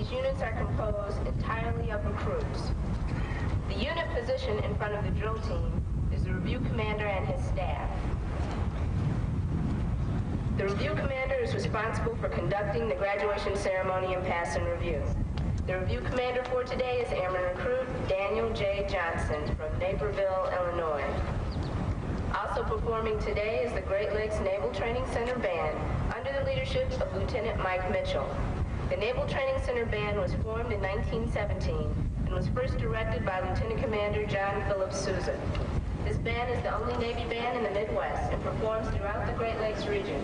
These units are composed entirely of recruits. The unit position in front of the drill team is the review commander and his staff. The review commander is responsible for conducting the graduation ceremony and pass and review. The review commander for today is Airman Recruit Daniel J. Johnson from Naperville, Illinois. Also performing today is the Great Lakes Naval Training Center Band under the leadership of Lieutenant Mike Mitchell. The Naval Training Center Band was formed in 1917 and was first directed by Lieutenant Commander John Philip Sousa. This band is the only Navy band in the Midwest and performs throughout the Great Lakes region.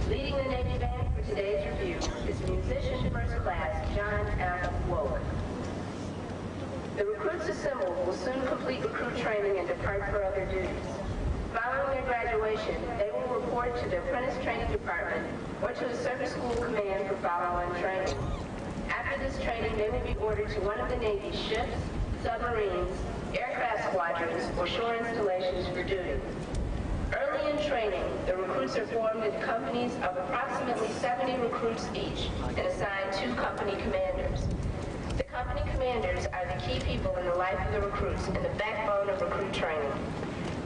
Leading the Navy band for today's review is musician first class John F. Woke. The recruits assembled will soon complete recruit training and depart for other duties. Following their graduation, they will report to the apprentice training department or to the service school command for follow-on training. After this training, they will be ordered to one of the Navy's ships, submarines, aircraft squadrons, or shore installations for duty. Early in training, the recruits are formed into companies of approximately 70 recruits each and assigned 2 company commanders. The company commanders are the key people in the life of the recruits and the backbone of recruit training.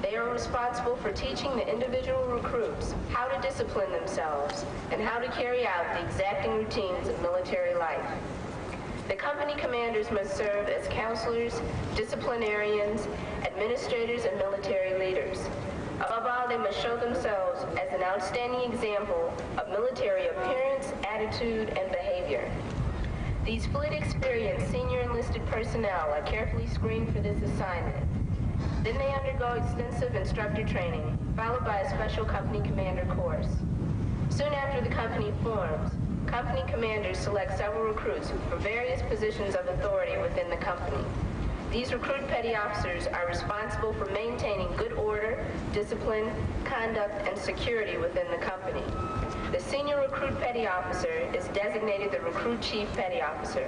They are responsible for teaching the individual recruits how to discipline themselves and how to carry out the exacting routines of military life. The company commanders must serve as counselors, disciplinarians, administrators, and military leaders. Above all, they must show themselves as an outstanding example of military appearance, attitude, and behavior. These fully experienced senior enlisted personnel are carefully screened for this assignment. Then they undergo extensive instructor training, followed by a special company commander course. Soon after the company forms, company commanders select several recruits for various positions of authority within the company. These recruit petty officers are responsible for maintaining good order, discipline, conduct, and security within the company. The senior recruit petty officer is designated the recruit chief petty officer.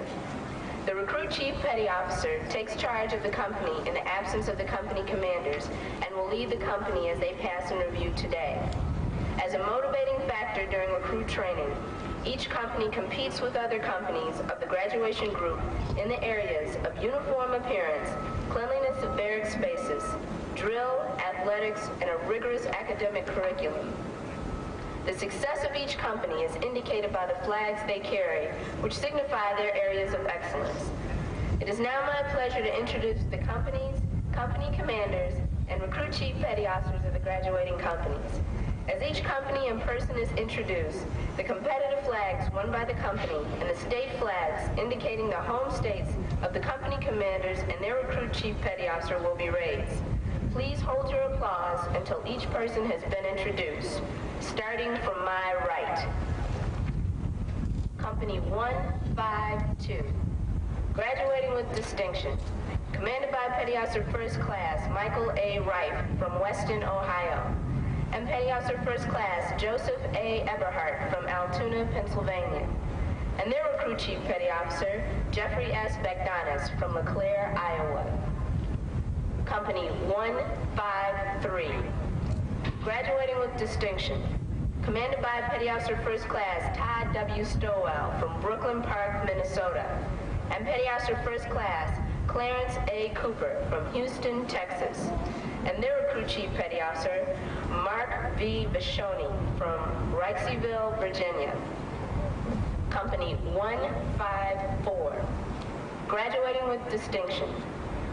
The recruit chief petty officer takes charge of the company in the absence of the company commanders and will lead the company as they pass and review today. As a motivating factor during recruit training, each company competes with other companies of the graduation group in the areas of uniform appearance, cleanliness of barrack spaces, drill, athletics, and a rigorous academic curriculum. The success of each company is indicated by the flags they carry, which signify their areas of excellence. It is now my pleasure to introduce the companies, company commanders, and recruit chief petty officers of the graduating companies. As each company and person is introduced, the competitive flags won by the company and the state flags indicating the home states of the company commanders and their recruit chief petty officer will be raised. Please hold your applause until each person has been introduced. Starting from my right. Company 152. Graduating with distinction. Commanded by Petty Officer First Class Michael A. Rife from Weston, Ohio. And Petty Officer First Class Joseph A. Eberhardt from Altoona, Pennsylvania. And their recruit chief petty officer Jeffrey S. Bagdanis from LeClaire, Iowa. Company 153. Graduating with distinction. Commanded by Petty Officer First Class Todd W. Stowell from Brooklyn Park, Minnesota. And Petty Officer First Class Clarence A. Cooper from Houston, Texas. And their recruit chief petty officer Mark V. Vashoni from Wrightsville, Virginia. Company 154. Graduating with distinction.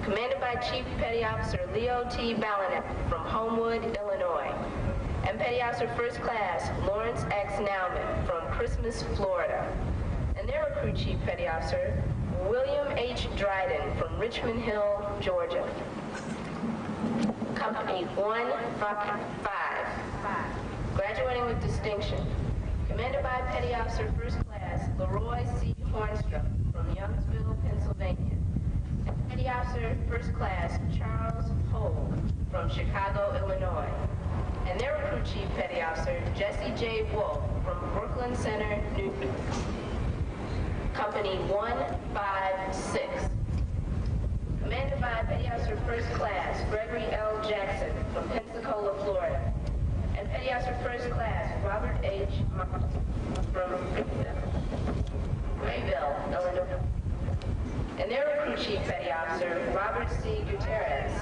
Commanded by Chief Petty Officer Leo T. Balanek from Homewood, Illinois. And Petty Officer First Class Lawrence X. Nauman from Christmas, Florida. And their recruit chief petty officer William H. Dryden from Richmond Hill, Georgia. Company 155. Graduating with distinction. Commanded by Petty Officer First Class Leroy C. Hornstrup from Youngsville, Pennsylvania. And Petty Officer First Class Charles Hogue from Chicago, Illinois. And their recruit chief petty officer Jesse J. Wolf from Brooklyn Center, New York. Company 156. Commanded by Petty Officer First Class Gregory L. Jackson from Pensacola, Florida. And Petty Officer First Class Robert H. Martin from Grayville, Illinois. Chief Petty Officer Robert C. Gutierrez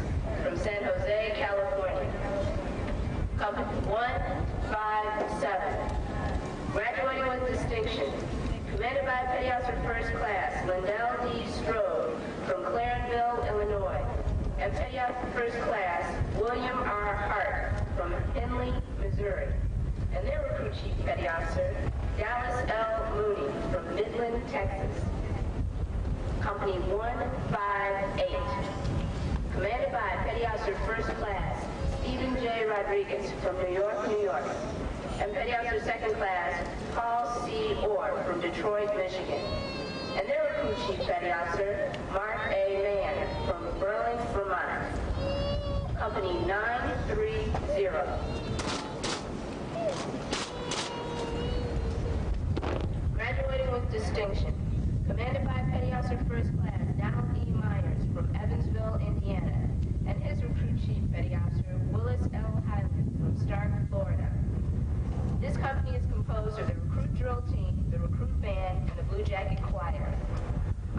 from San Jose, California. Company 157. Graduating with distinction, commanded by Petty Officer First Class Lindell D. Strode from Clarenville, Illinois, and Petty Officer First Class William R. Hart from Henley, Missouri, and their recruit Chief Petty Officer Dallas L. Mooney from Midland, Texas. Company 158, commanded by Petty Officer First Class Stephen J. Rodriguez from New York, New York, and Petty Officer Second Class Paul C. Orr from Detroit, Michigan, and their recruit Chief Petty Officer Mark A. Mann from Burlington, Vermont. Company 930. Graduating with distinction, commanded by Petty Officer First Class Donald E. Myers from Evansville, Indiana, and his recruit Chief Petty Officer Willis L. Highland from Stark, Florida. This company is composed of the recruit drill team, the recruit band, and the Blue Jacket Choir.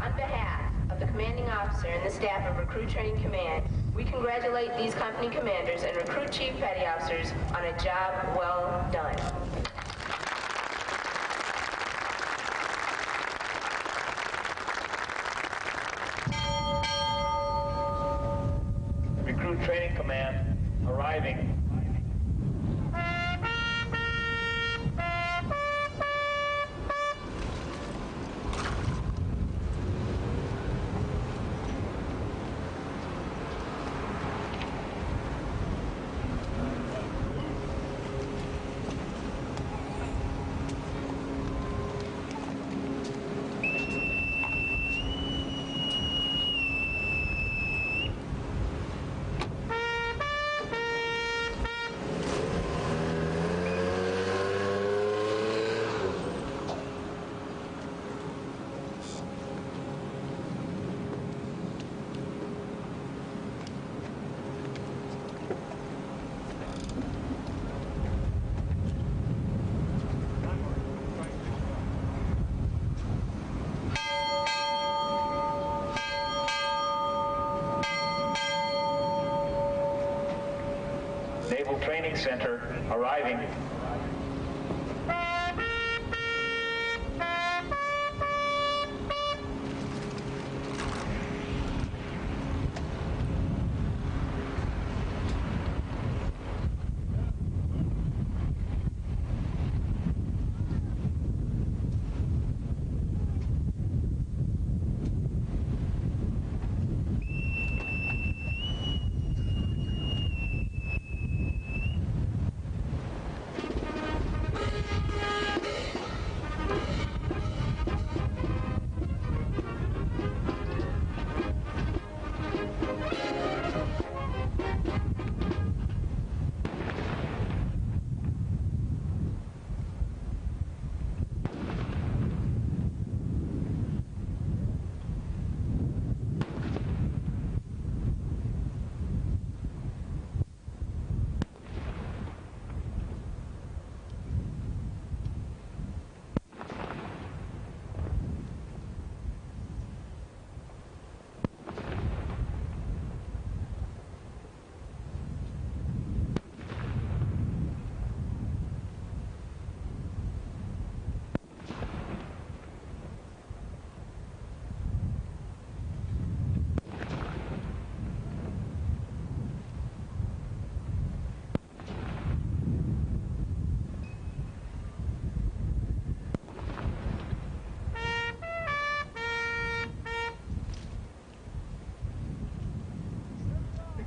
On behalf of the commanding officer and the staff of Recruit Training Command, we congratulate these company commanders and recruit chief petty officers on a job well done. Recruit Training Command arriving. Naval Training Center arriving.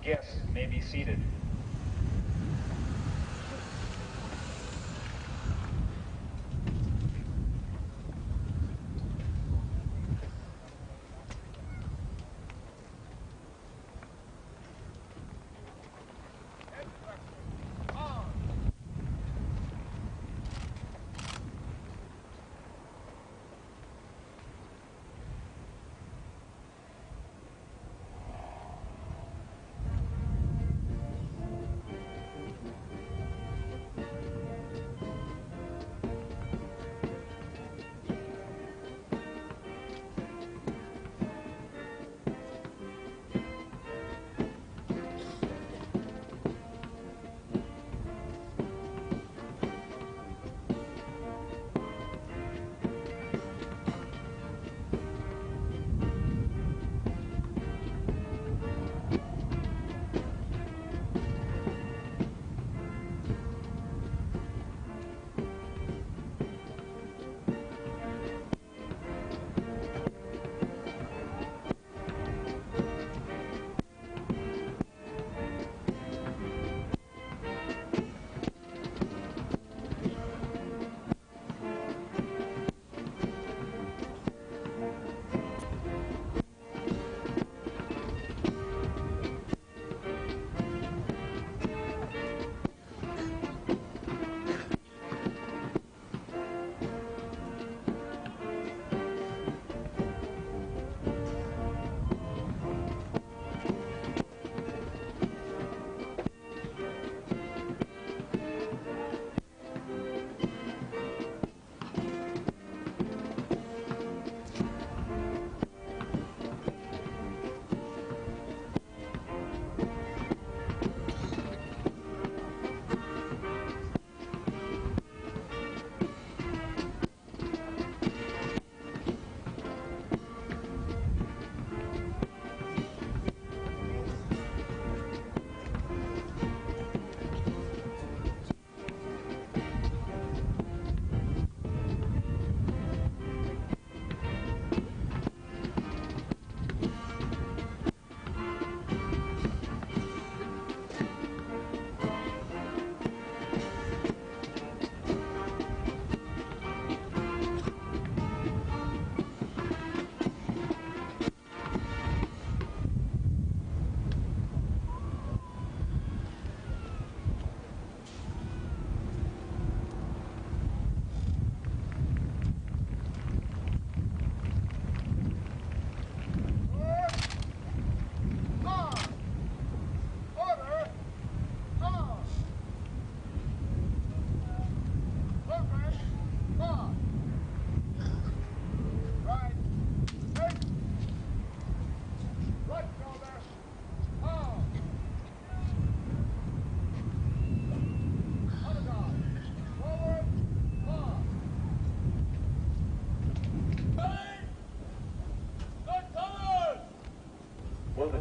Guests may be seated.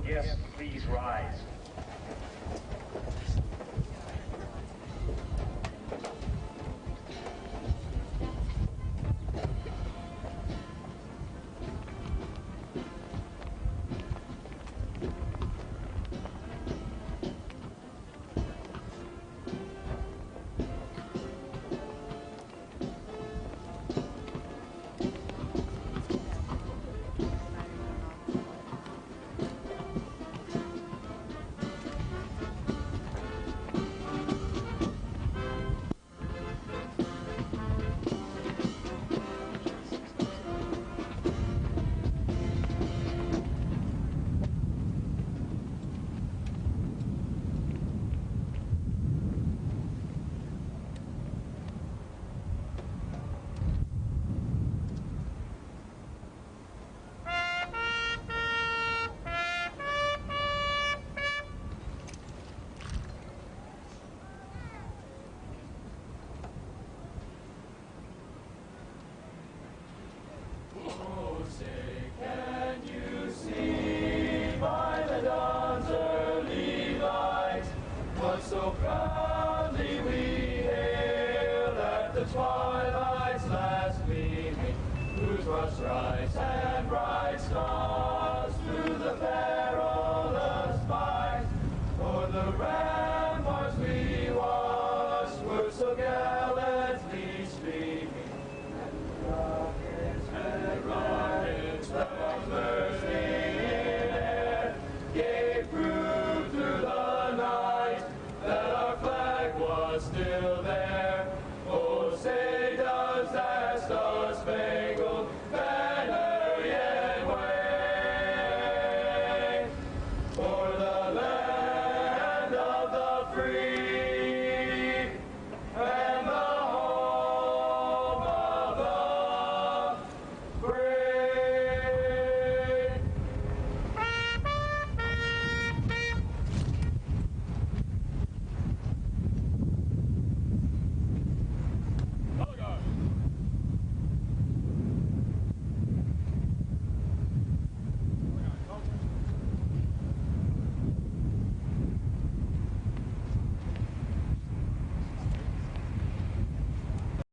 guests please rise? So proudly we hail at the twilight's last gleaming, whose rush rise and bright stars through the